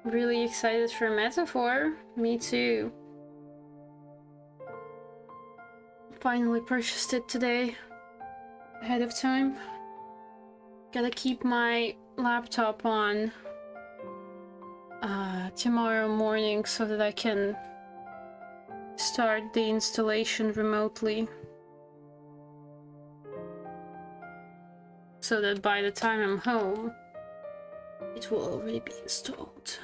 Really excited for Metaphor. Me too. Finally purchased it today. Ahead of time. Gotta keep my laptop on tomorrow morning so that I can start the installation remotely. So that by the time I'm home, it will already be installed.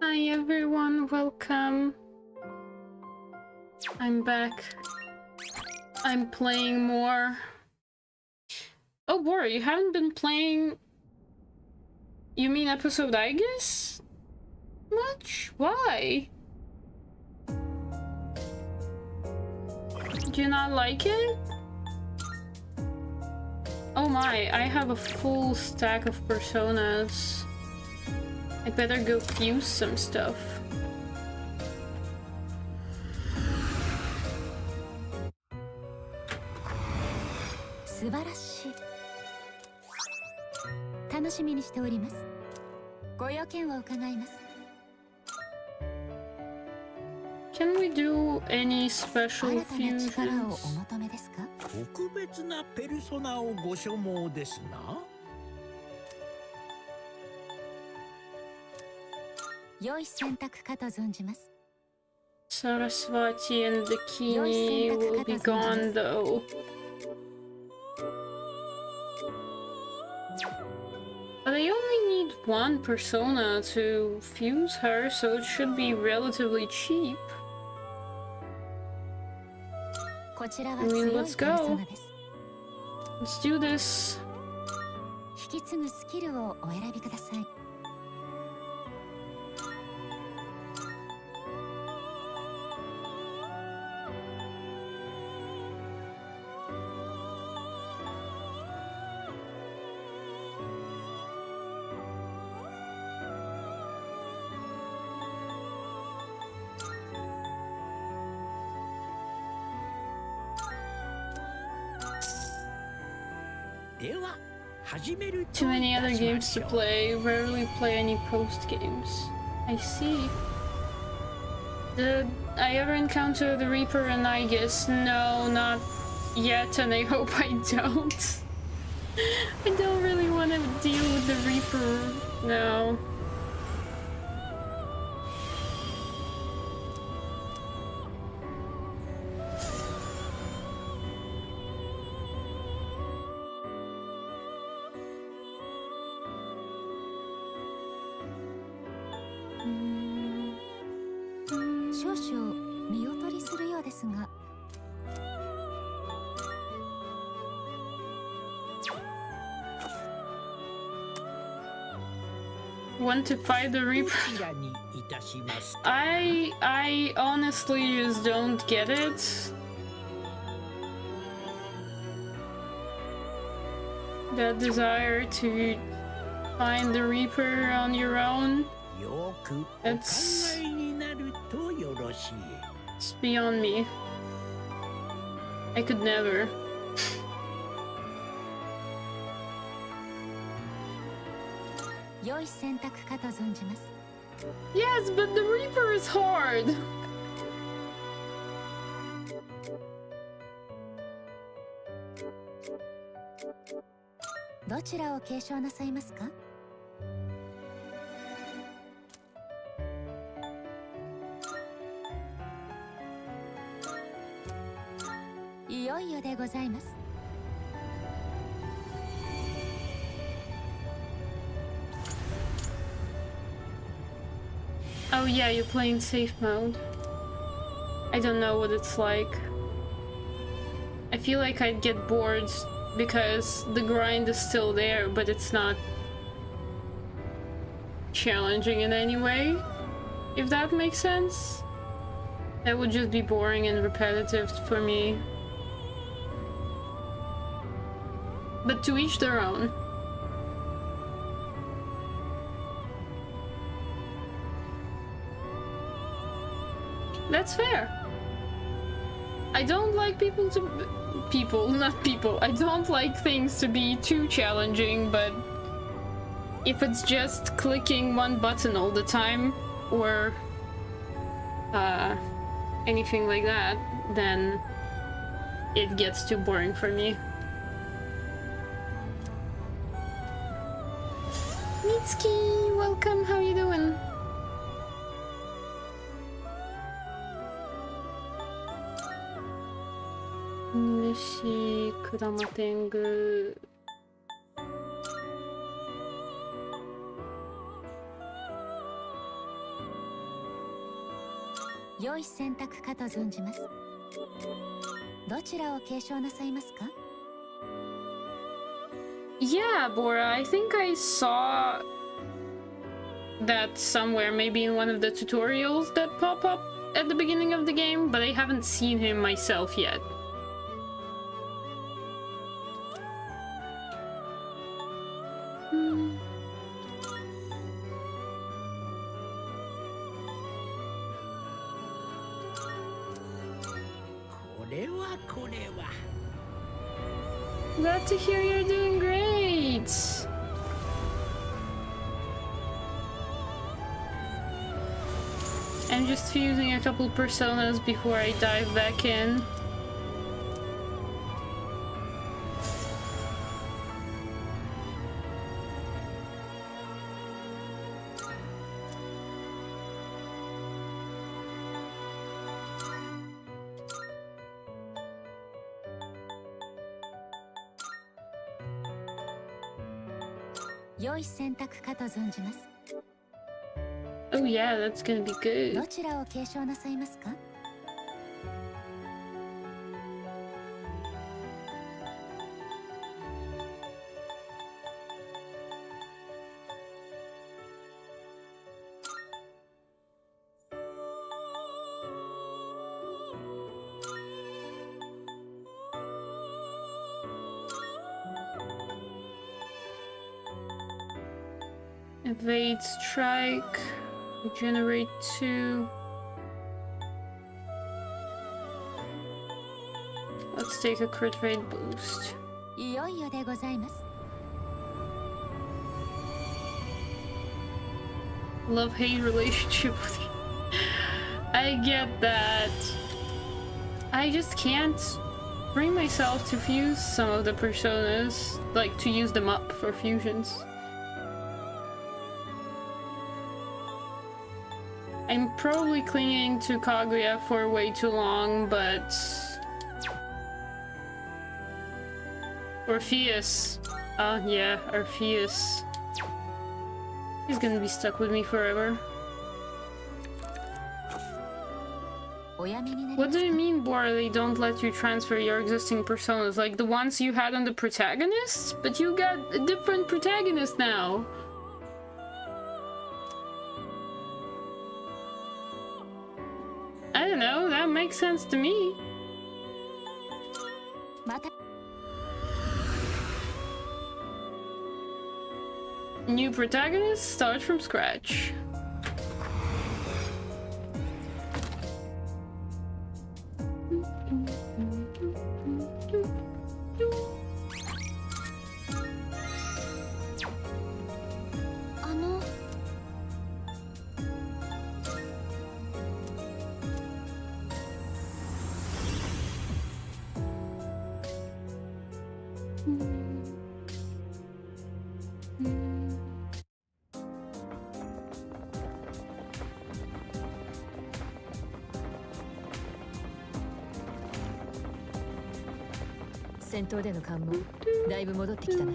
Hi everyone, welcome. I'm back. I'm playing more. Oh, Bora, you haven't been playing... You mean episode I guess? Much? Why? Do you not like it? Oh my, I have a full stack of personas. I better go fuse some stuff. Can we do any special fusions? 特別なペルソナをご所望ですな。良い選択かと存じます。 Saraswati and Dakini will be gone though. But I only need one persona to fuse her, so it should be relatively cheap. I mean, let's go. Let's do this. 引き継ぐスキルをお選びください。 Too many other games to play, rarely play any post games. I see. Did I ever encounter the Reaper and I guess no, not yet, and I hope I don't. I don't really want to deal with the Reaper, no. Want to fight the Reaper? どちらにいたしますか？ I honestly just don't get it. That desire to find the Reaper on your own. よくお考 It's えになるとよろしい。 it's beyond me. I could never. 良い選択かと存じます。 Yes, but the Reaper is hard. どちらを継承なさいますか？いよいよでございます。 Oh yeah, you're playing safe mode. I don't know what it's like. I feel like I'd get bored because the grind is still there, but it's not challenging in any way, if that makes sense. That would just be boring and repetitive for me. But to each their own. That's fair. I don't like not people. I don't like things to be too challenging, but if it's just clicking one button all the time or anything like that, then it gets too boring for me. Mitsuki, welcome. How you doing? Nishi Kurama Tengu.良い選択かと存じます。どちらを継承なさいますか？ Yeah, Bora, I think I saw that somewhere, maybe in one of the tutorials that pop up at the beginning of the game, but I haven't seen him myself yet. Glad to hear you're doing great! I'm just fusing a couple personas before I dive back in. Oh yeah, that's gonna be good. どちらを継承なさいますか？ Evade, strike, regenerate 2. Let's take a crit rate boost. いよいよでございます。 Love-hate relationship with you. I get that. I just can't bring myself to fuse some of the personas, like to use them up for fusions. I'm probably clinging to Kaguya for way too long, but Orpheus. Yeah, Orpheus. He's gonna be stuck with me forever. What do you mean, Bora, they don't let you transfer your existing personas? Like the ones you had on the protagonists? But you got a different protagonist now. I don't know, that makes sense to me. また New protagonist, start from scratch.「戦闘での感もだいぶ戻ってきたな。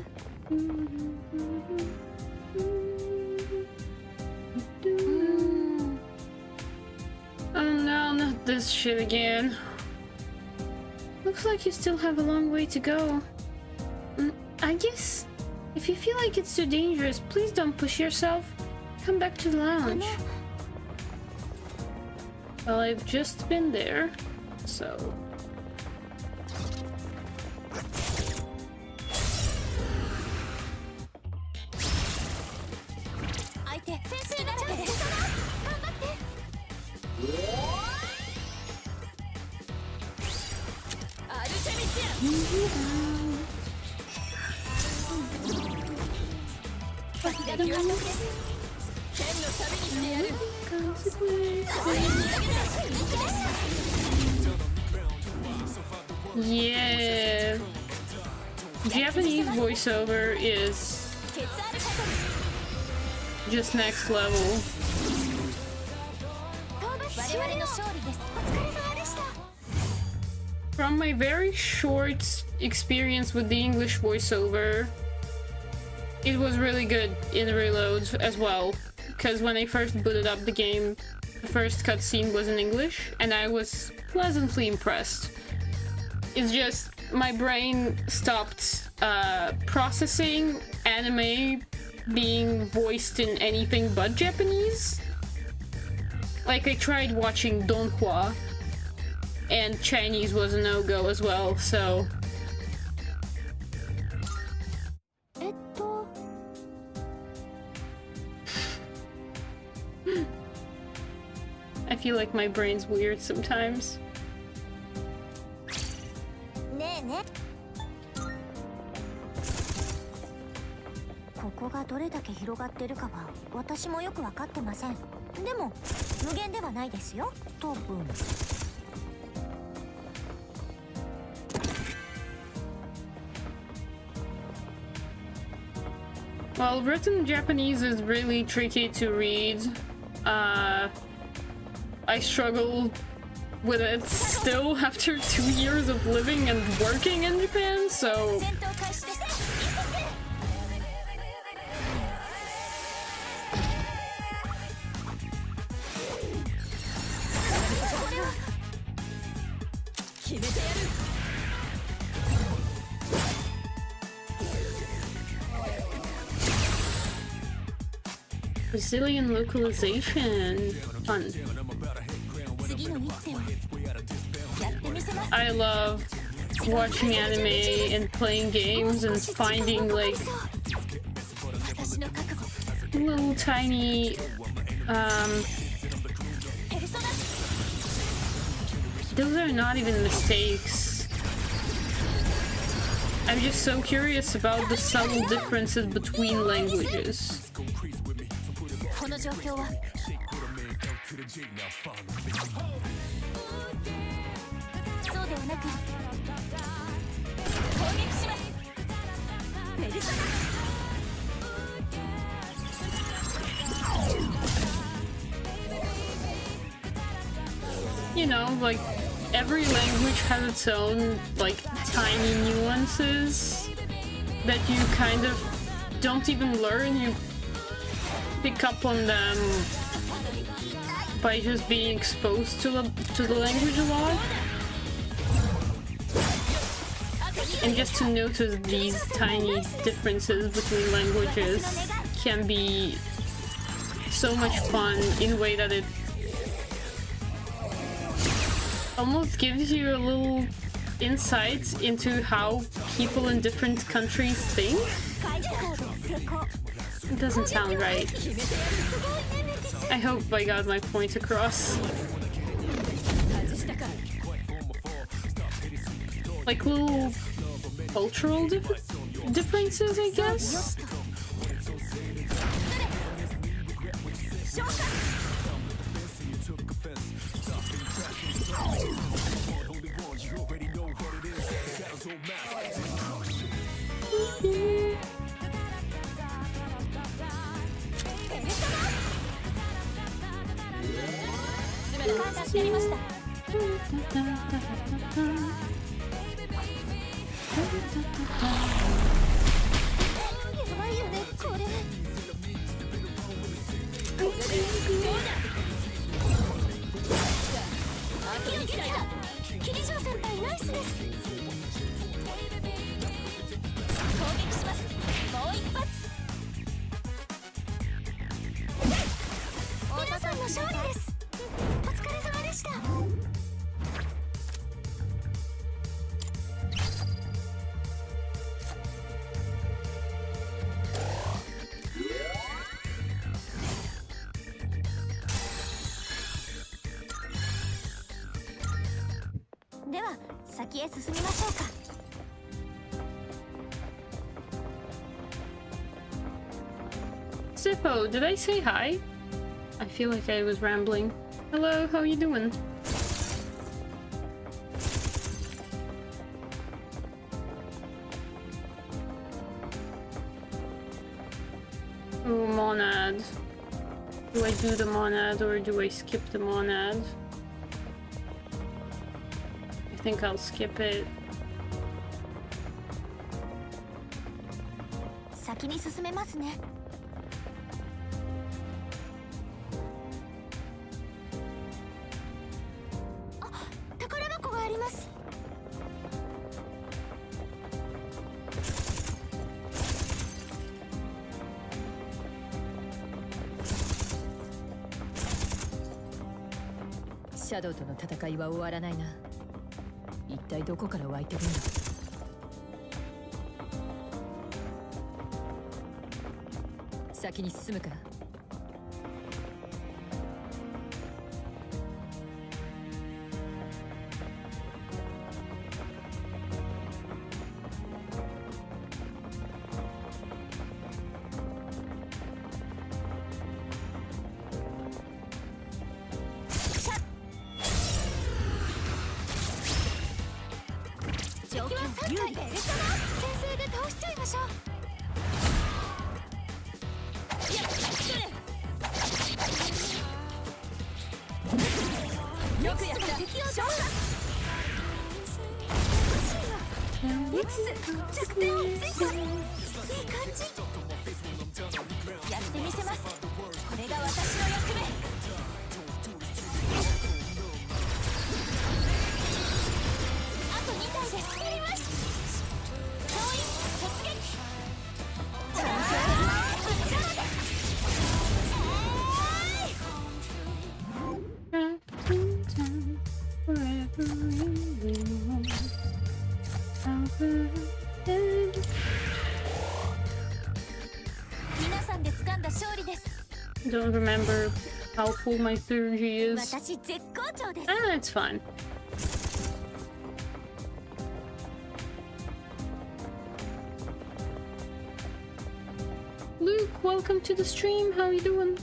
Oh no, not this shit again. Looks like you still have a long way to go. I guess if you feel like it's too dangerous, please don't push yourself. Come back to the lounge. Well, I've just been there, so... Yeah, Japanese voiceover is just next level. From my very short experience with the English voiceover, it was really good in Reload as well, because when I first booted up the game, the first cutscene was in English, and I was pleasantly impressed. It's just my brain stopped processing anime being voiced in anything but Japanese. Like, I tried watching Donghua, and Chinese was a no-go as well, so... I feel like my brain's weird sometimes. ここがどれだけ広がってるかは私もよく分かってません。でも無限ではないですよ、多分。Well, written Japanese is really tricky to read. I struggle with it still after 2 years of living and working in Japan, so... Brazilian localization. Fun. I love watching anime and playing games and finding like little tiny those are not even mistakes. I'm just so curious about the subtle differences between languages. You know, like, every language has its own, like, tiny nuances that you kind of don't even learn. You pick up on them by just being exposed to the language a lot. And just to notice these tiny differences between languages can be so much fun in a way that it almost gives you a little insight into how people in different countries think. It doesn't sound right. I hope I got my point across. Like little cultural differences, I guess?では先へ進みましょうか。Zippo, did I say hi? I feel like I was rambling. Hello, how you doing? Oh, monad. Do I do the monad or do I skip the monad? I think I'll skip it. 先に進めますね。あ、宝箱があります。シャドウとの戦いは終わらないな。一体どこから湧いてるんだ。先に進むか。Don't remember how full my surgery is. 私絶好調です。Ah, it's fine. Luke, welcome to the stream. How are you doing?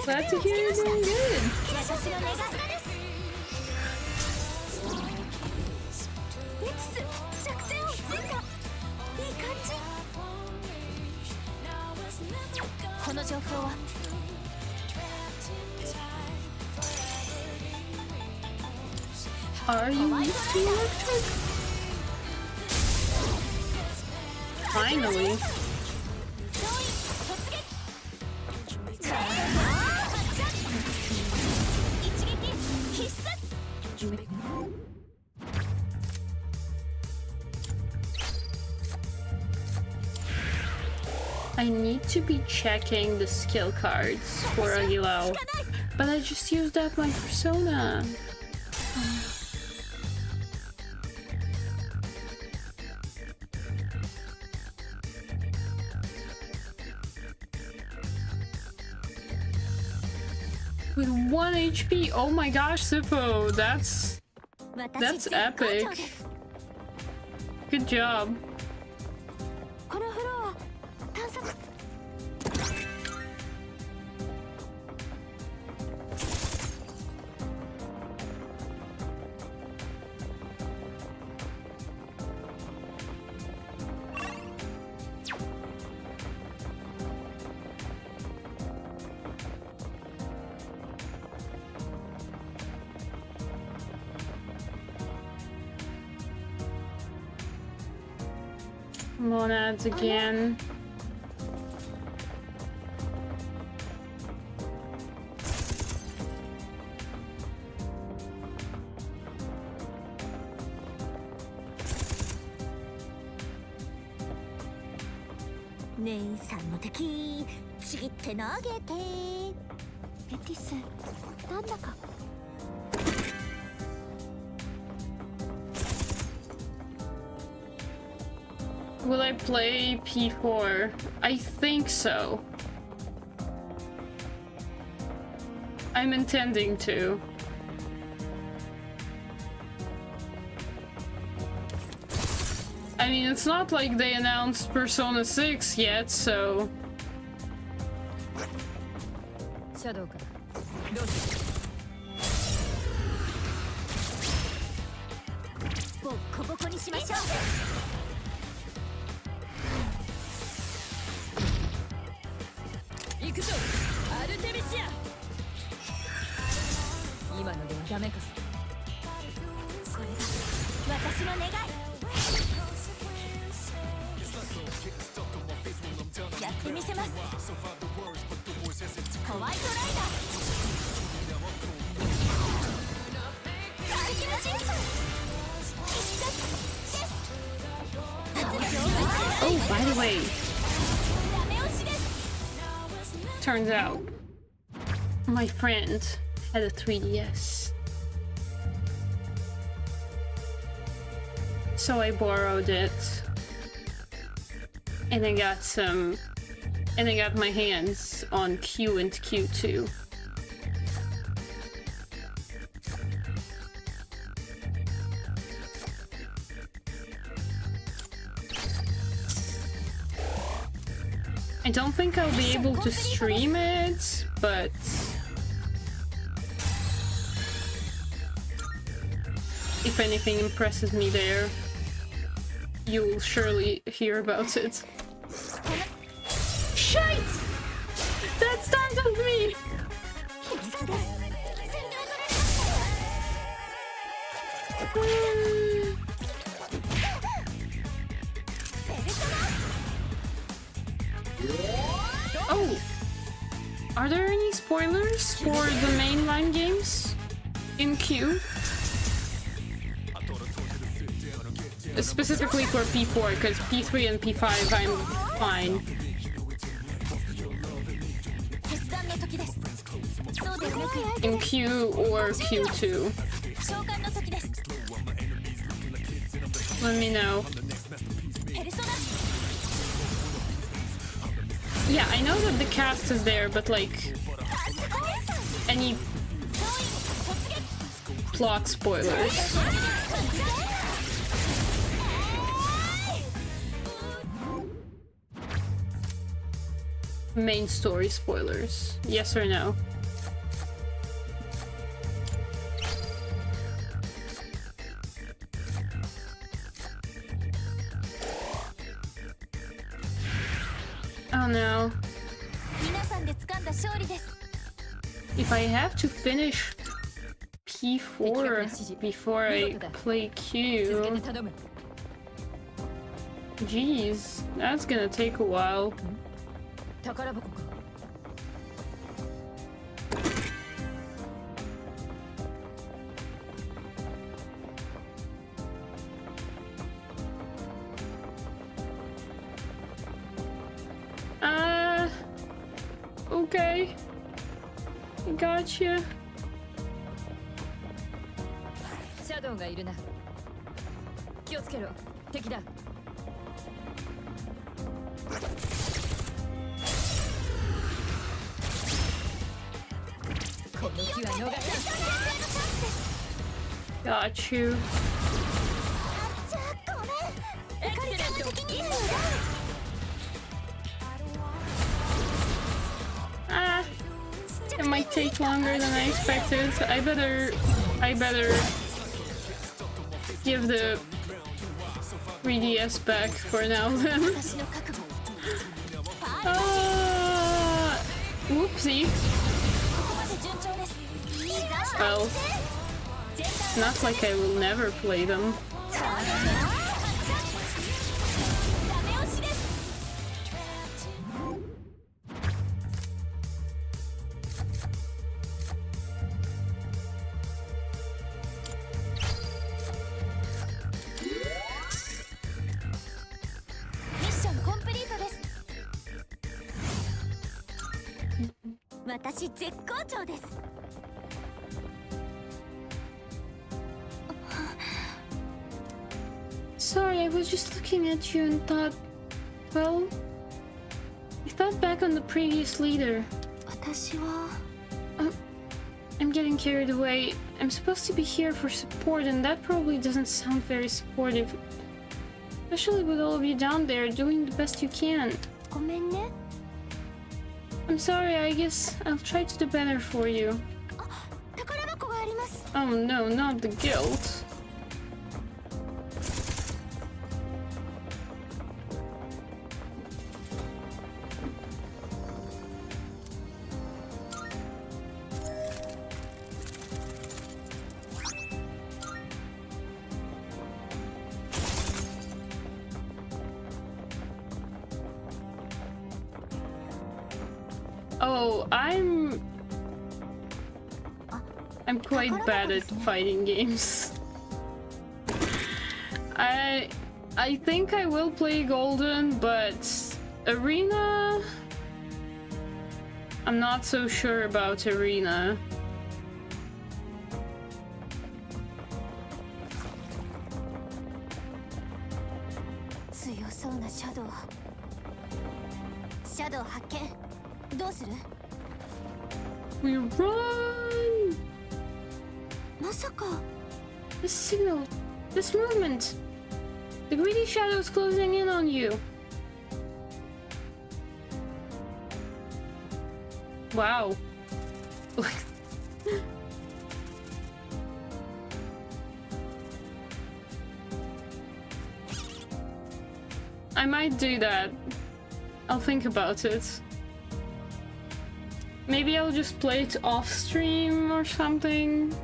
Glad to hear you're doing good. 情報は Are you used to electric? Finally. 一撃必殺 I need to be checking the skill cards for Aguilao, but I just used that my persona. With 1 HP, oh my gosh, Sippo, that's 私 epic. です Good job. このフロア探索 Monads again.「姉さんの敵ちぎって投げて」ベティスなんだか Will I play P4? I think so. I'm intending to. I mean, it's not like they announced Persona 6 yet, so... シャドウからどうぞボッコボコにしましょう 行くぞアルテミシア今のではダメかこれが私の願いやってみせますホワイトライダー最強ジンソン必殺です Oh, by the way, ダメ押しです turns out my friend had a 3DS. So I borrowed it. And I got some... And I got my hands on Q and Q2. I don't think I'll be able to stream it, but... if anything impresses me there, you'll surely hear about it. Shite! That startled me! 必殺です Oh! Are there any spoilers for the mainline games in Q? Specifically for P4, because P3 and P5 I'm fine. 決断の時ですそうではなく In Q or Q2. 召喚の時です Let me know. ペルソナ Yeah, I know that the cast is there, but like, any plot spoilers. Main story spoilers. Yes or no? Oh no. 皆さん If I have to finish P4 before I play 続けて Q, 頼む geez, that's gonna take a while. 宝箱か Okay. Gotcha. シャドウがいるな気をつけろ敵だこの気は逃さ Got you. エクセレント Ah, it might take longer than I expected. I better give the 3DS back for now then. Whoopsie. Well, it's not like I will never play them. Sorry, I was just looking at you and thought, well, I thought back on the previous leader. I'm getting carried away. I'm supposed to be here for support, and that probably doesn't sound very supportive. Especially with all of you down there doing the best you can. I'm sorry, I guess I'll try to do better for you. Oh no, not the guild. Oh, I'm quite bad at fighting games. I think I will play Golden, but Arena, I'm not so sure about Arena. We run! This signal, this movement! The greedy shadow is closing in on you. Wow. I might do that. I'll think about it. Maybe I'll just play it off stream or something.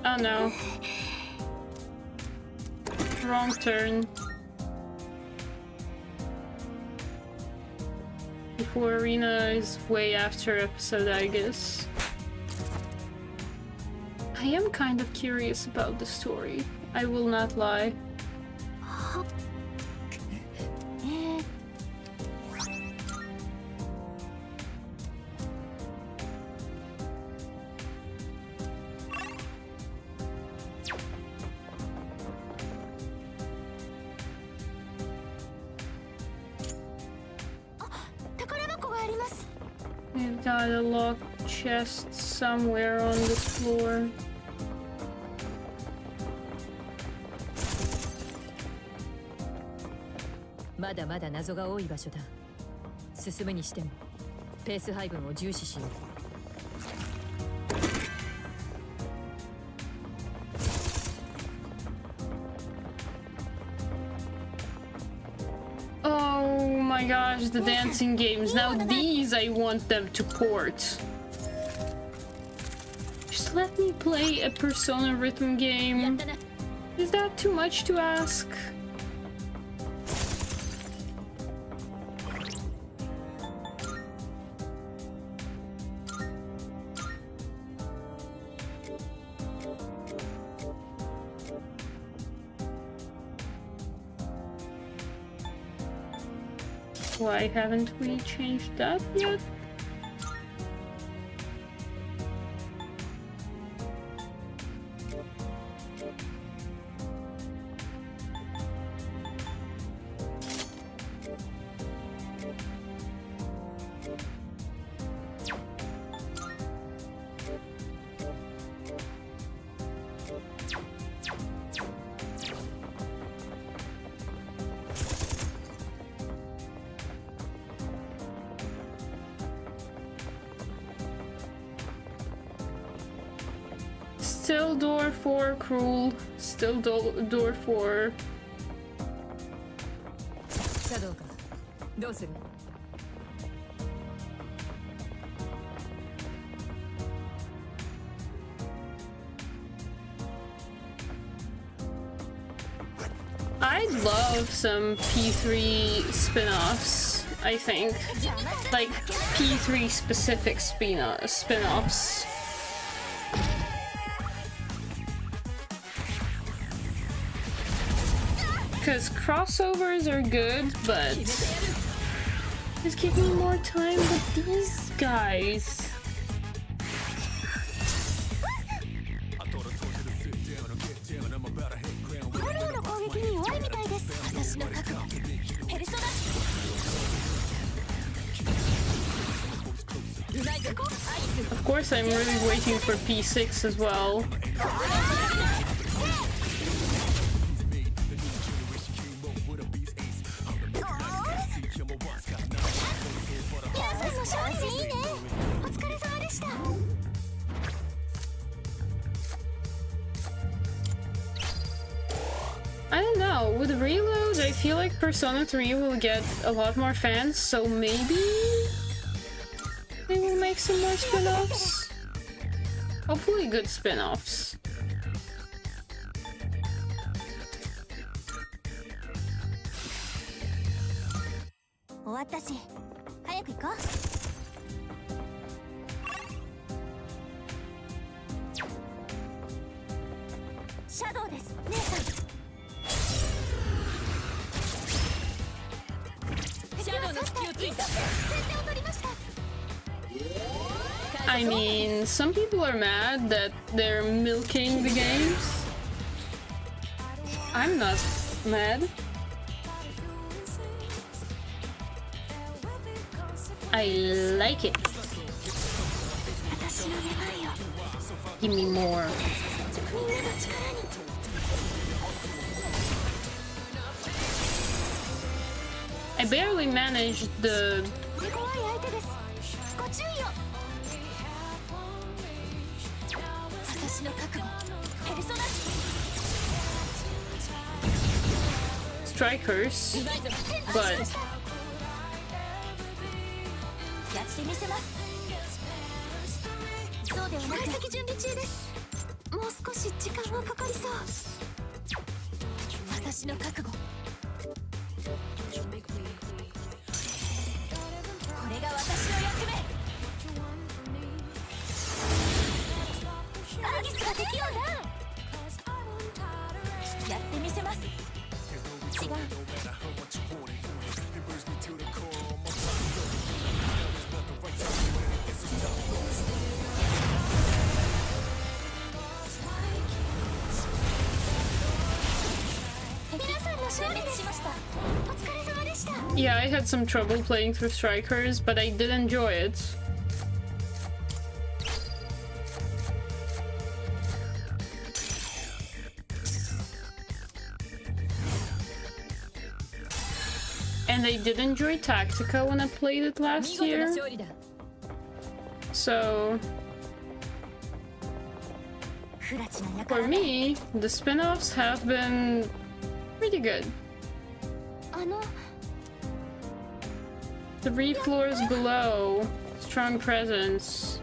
Oh no. Wrong turn. Before Arena is way after episode, I guess. I am kind of curious about the story. I will not lie. We've got a locked chest somewhere on the floor.まだまだ謎が多い場所だ。進むにしてもペース配分を重視しよう。Oh my gosh, the dancing games. Now these I want them to port. Just let me play a Persona rhythm game. Is that too much to ask? Why haven't we changed that yet? Still door 4, cruel. Still door 4. シャドウか。どうする？ I'd love some P3 spin-offs, I think. Like, P3 specific spin-offs. Because crossovers are good, but just give me more time with these guys. Of course, I'm really waiting for P6 as well. I don't know, with Reload, I feel like Persona 3 will get a lot more fans, so maybe they will make some more spin-offs? Hopefully good spin-offs. I mean, some people are mad that they're milking the games. I'm not mad. I like it. Give me more. I barely managed the... strikers, but... Yeah, I had some trouble playing through strikers, but I did enjoy it. And I did enjoy Tactica when I played it last year. So for me, the spin-offs have been pretty good. 3 floors below, strong presence.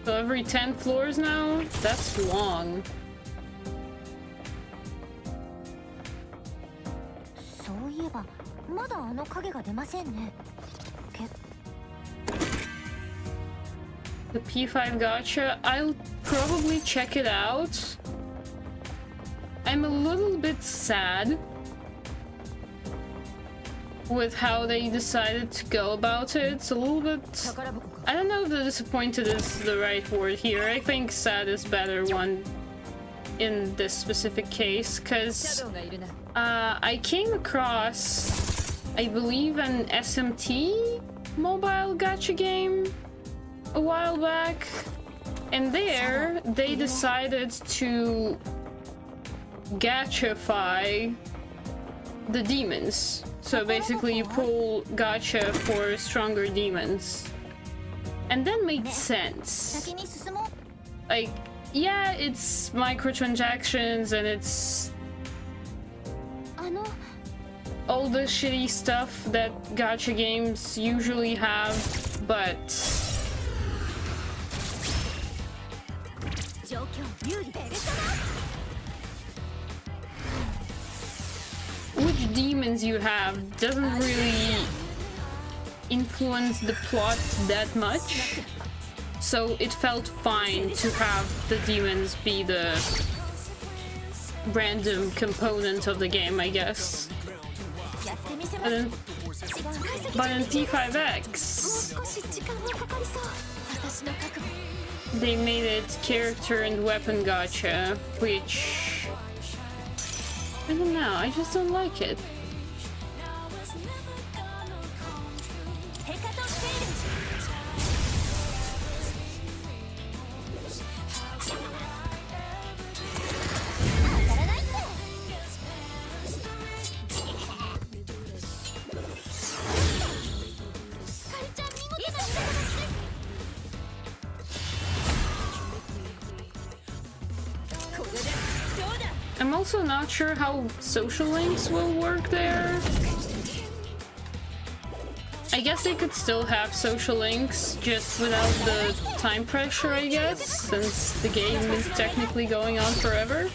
So every 10 floors now? That's long. そういえばまだあの影が出ませんね。The P5 gacha, I'll probably check it out. I'm a little bit sad with how they decided to go about it. It's a little bit... I don't know if the disappointed is the right word here. I think sad is better one in this specific case, because I came across, I believe, an SMT mobile gacha game a while back, and there they decided to gachify the demons. So basically you pull gacha for stronger demons. And that made sense. Like, yeah, it's microtransactions and it's all the shitty stuff that gacha games usually have, but which demons you have doesn't really influence the plot that much, so it felt fine to have the demons be the random component of the game, I guess. But in P5X, they made it character and weapon gacha, which I don't know, I just don't like it. I'm also not sure how social links will work there. I guess they could still have social links, just without the time pressure, I guess, since the game is technically going on forever.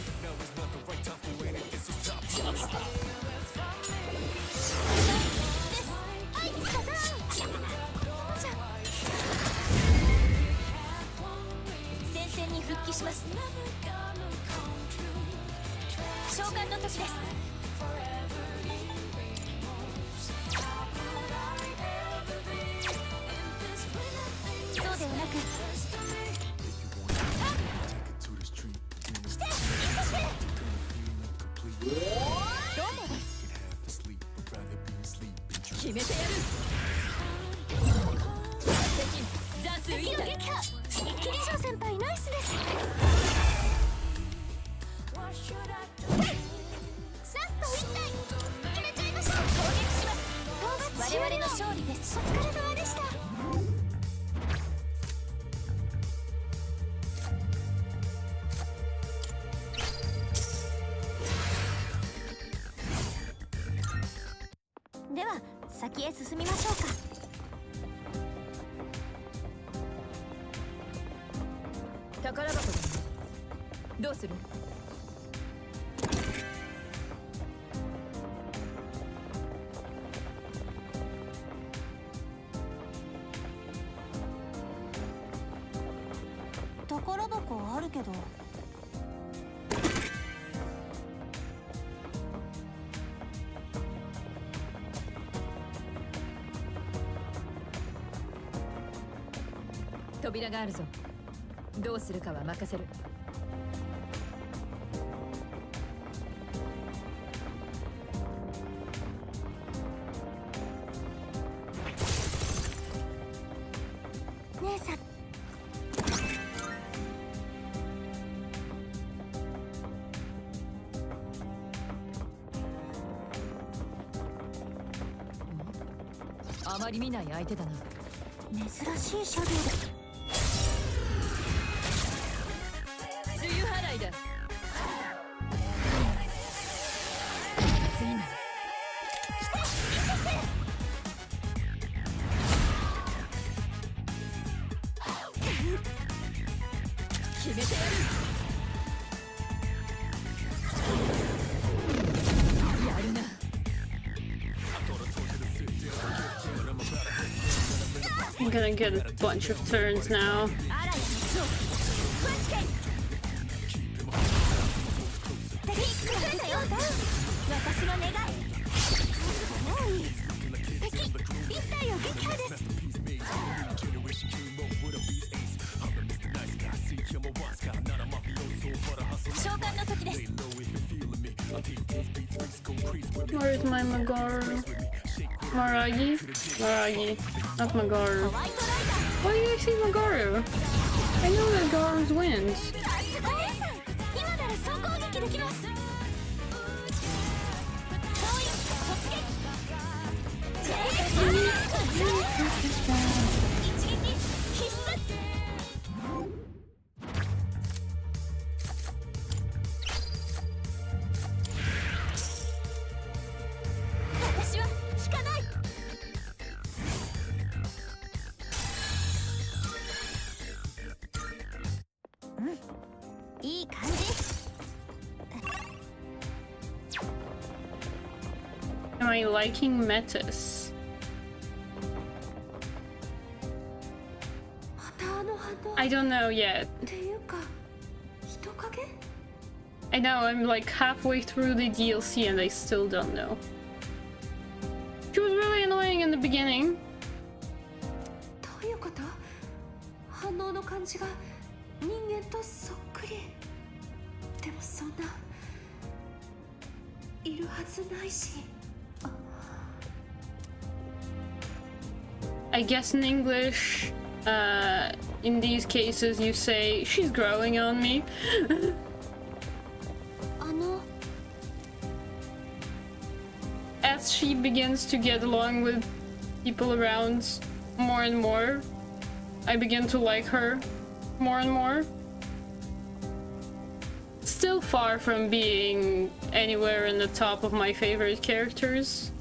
扉があるぞ。どうするかは任せる。姉さん。あまり見ない相手だな。珍しい車両だ。梅雨払いだ。暑いな。決めてやる。やるな。I'm gonna get a bunch of turns now. 私の願い。おい、敵一体を撃破です。召喚の時です。 Where is my Magaru? Maragi? Maragi, not Magaru. Why do I say Magaru? I know that Garu's wins. さすがです。今なら総攻撃できます。総員突撃。一撃必須。私は引かない。いい感じ。Am I liking metas? またあの反応 I don't know yet. っていうか人影。 I know, I'm like halfway through the DLC and I still don't know. She was really annoying in the beginning. どういうこと？反応の感じが人間とそっくり。でもそんないるはずないし。 I guess in English, in these cases you say, she's growing on me. あの As she begins to get along with people around more and more, I begin to like her more and more. Still far from being anywhere in the top of my favorite characters.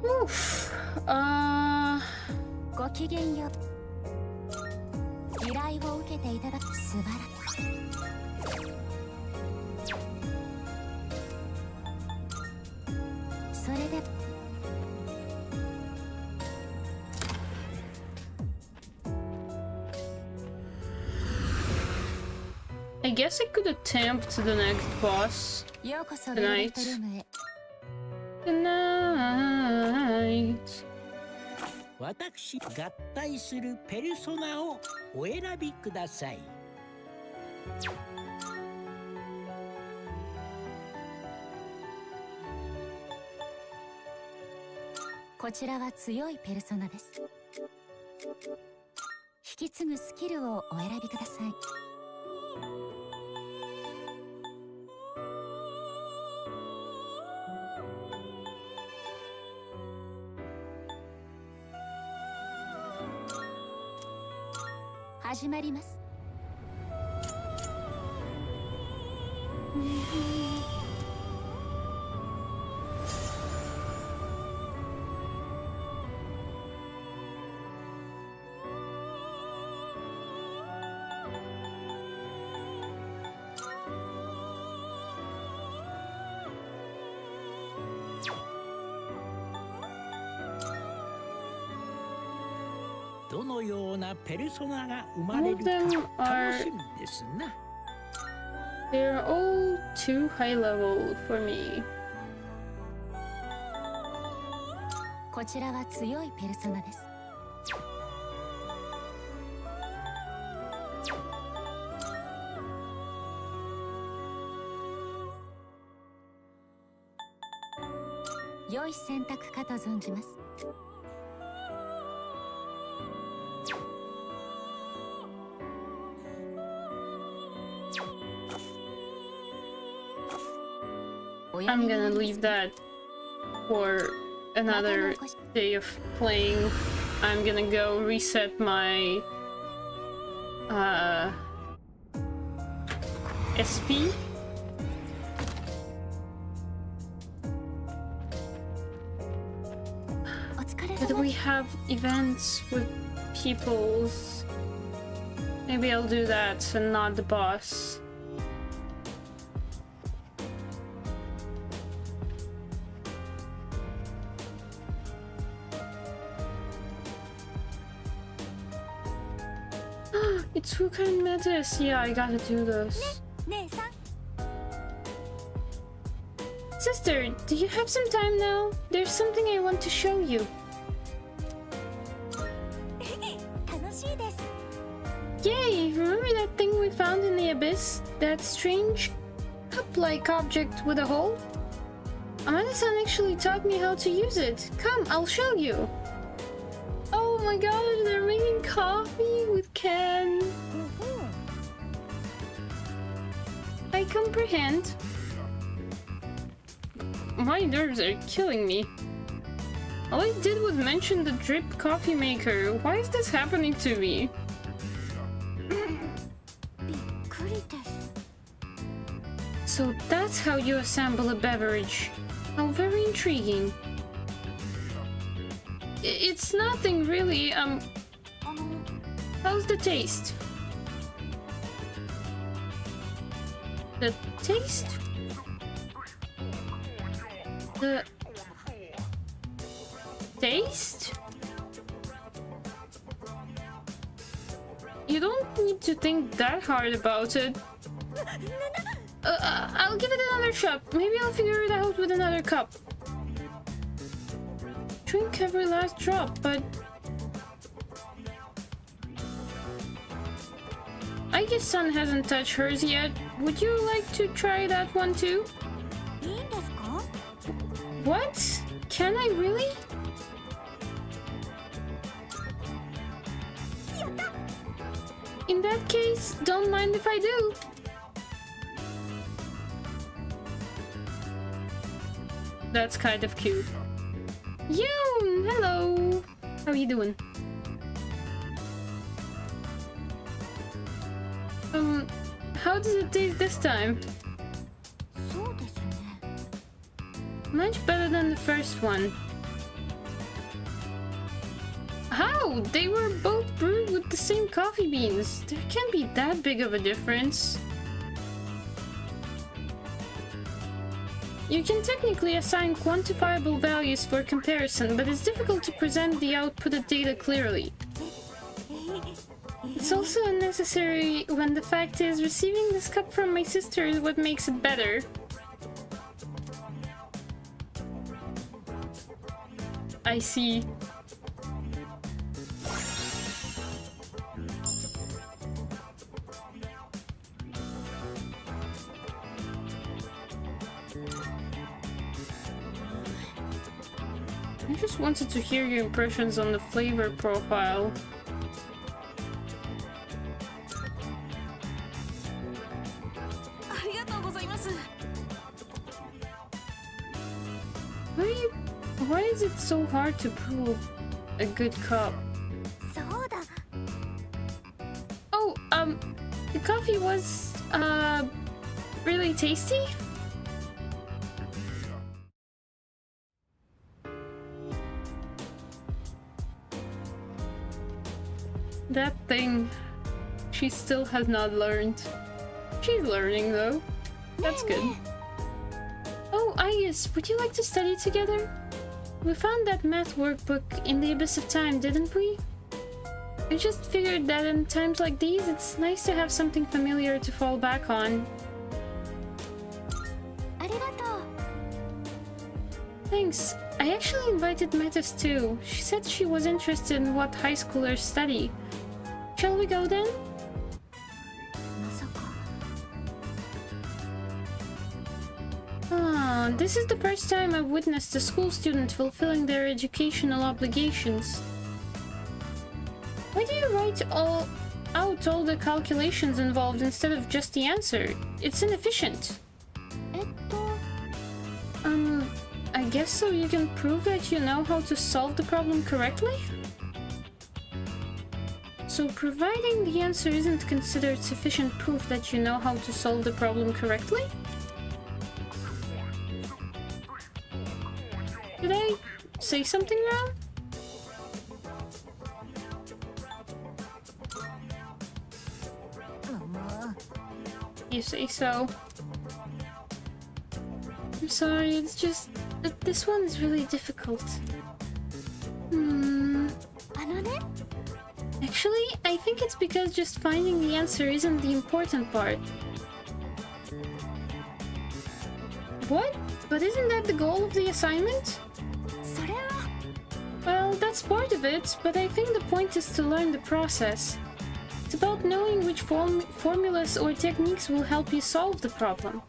Oof. ごきげんよう。依頼を受けていただき素晴らしい。それで I guess I could attempt the next boss ようこそベルベットルームへ。 tonight. 私合体するペルソナをお選びください。こちらは強いペルソナです。引き継ぐスキルをお選びください。始まります。どのようなペルソナが生まれるか All of them 楽しみですな。 They're all too high level for me. こちらは強いペルソナです。良い選択かと存じます。I'm gonna leave that for another day of playing. I'm gonna go reset my SP. But we have events with peoples. Maybe I'll do that and not the boss. It's Ruka and Metis. Yeah, I gotta do those. Sister, do you have some time now? There's something I want to show you. Yay! Remember that thing we found in the abyss? That strange cup-like object with a hole? Amanda-san actually taught me how to use it. Come, I'll show you. Oh my god, they're making coffee with Ken. I comprehend. My nerves are killing me. All I did was mention the drip coffee maker. Why is this happening to me? So that's how you assemble a beverage. How very intriguing. It's nothing really, how's the taste? The taste? The taste? You don't need to think that hard about it. I'll give it another shot. Maybe I'll figure it out with another cup. Drink every last drop, but... I guess Sun hasn't touched hers yet. Would you like to try that one too? What? Can I really? In that case, don't mind if I do. That's kind of cute. Yoon! Hello! How are you doing? How does it taste this time? Much better than the first one. How? They were both brewed with the same coffee beans. There can't be that big of a difference. You can technically assign quantifiable values for comparison, but it's difficult to present the outputted data clearly. It's also unnecessary when the fact is receiving this cup from my sister is what makes it better. I see. I just wanted to hear your impressions on the flavor profile. Why is it so hard to brew a good cup? Oh, the coffee was, really tasty? That thing, she still has not learned. She's learning though. That's good. Oh, Ayas, would you like to study together? We found that math workbook in the Abyss of Time, didn't we? I just figured that in times like these, it's nice to have something familiar to fall back on. Thanks. I actually invited Metis too. She said she was interested in what high schoolers study. Shall we go then? This is the first time I've witnessed a school student fulfilling their educational obligations. Why do you write out all the calculations involved instead of just the answer? It's inefficient. guess so you can prove that you know how to solve the problem correctly? So providing the answer isn't considered sufficient proof that you know how to solve the problem correctly? Did I say something wrong? You say so. I'm sorry, it's just that this one is really difficult. Actually, I think it's because just finding the answer isn't the important part. What? But isn't that the goal of the assignment? Well, that's part of it, but I think the point is to learn the process. It's about knowing which formulas or techniques will help you solve the problem.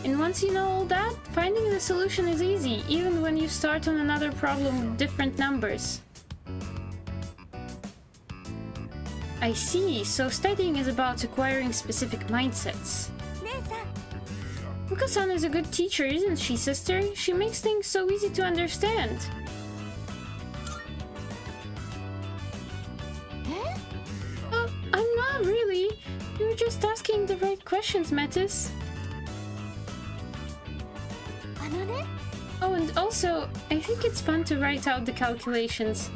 And once you know all that, finding the solution is easy, even when you start on another problem with different numbers. I see, so studying is about acquiring specific mindsets. Muka-san is a good teacher, isn't she, sister? She makes things so easy to understand. I'm not really. You're just asking the right questions, Metis. Oh, and also, I think it's fun to write out the calculations.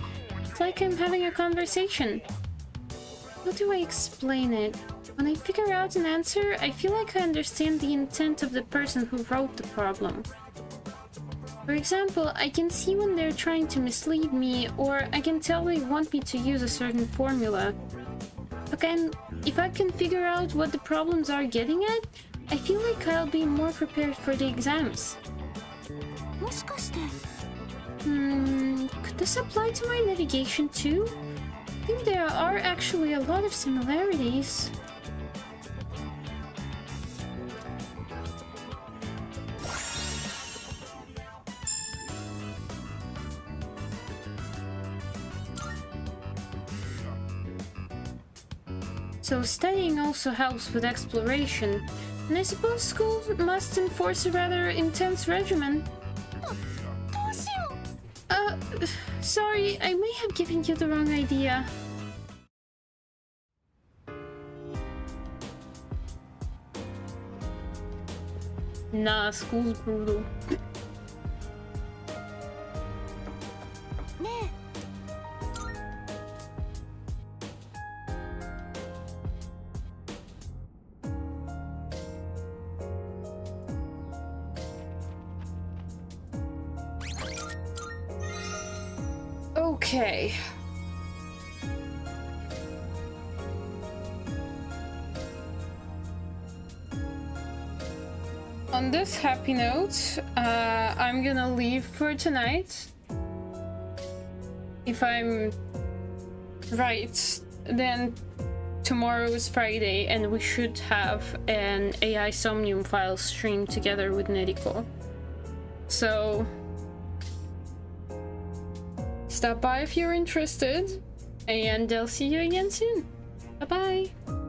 It's like I'm having a conversation. How do I explain it? When I figure out an answer, I feel like I understand the intent of the person who wrote the problem. For example, I can see when they're trying to mislead me, or I can tell they want me to use a certain formula. Again, if I can figure out what the problems are getting at, I feel like I'll be more prepared for the exams. Could this apply to my navigation too? I think there are actually a lot of similarities. So studying also helps with exploration, and I suppose schools must enforce a rather intense regimen. Sorry, I may have given you the wrong idea. Nah, school's brutal. Okay. On this happy note, I'm gonna leave for tonight. If I'm right, then tomorrow is Friday and we should have an AI Somnium file stream together with Neriko. So stop by if you're interested, and I'll see you again soon. Bye-bye!